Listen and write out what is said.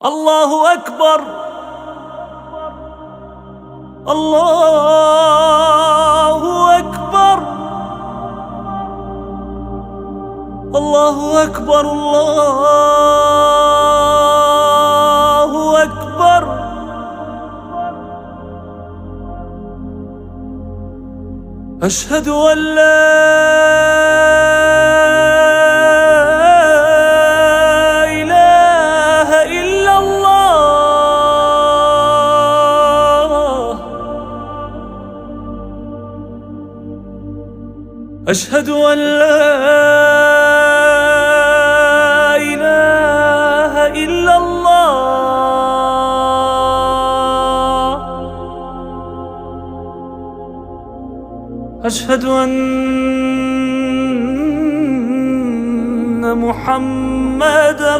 الله أكبر الله أكبر الله أكبر الله أكبر. أشهد أن لا إله إلا الله. أشهد أن لا إله إلا الله. أشهد أن محمدًا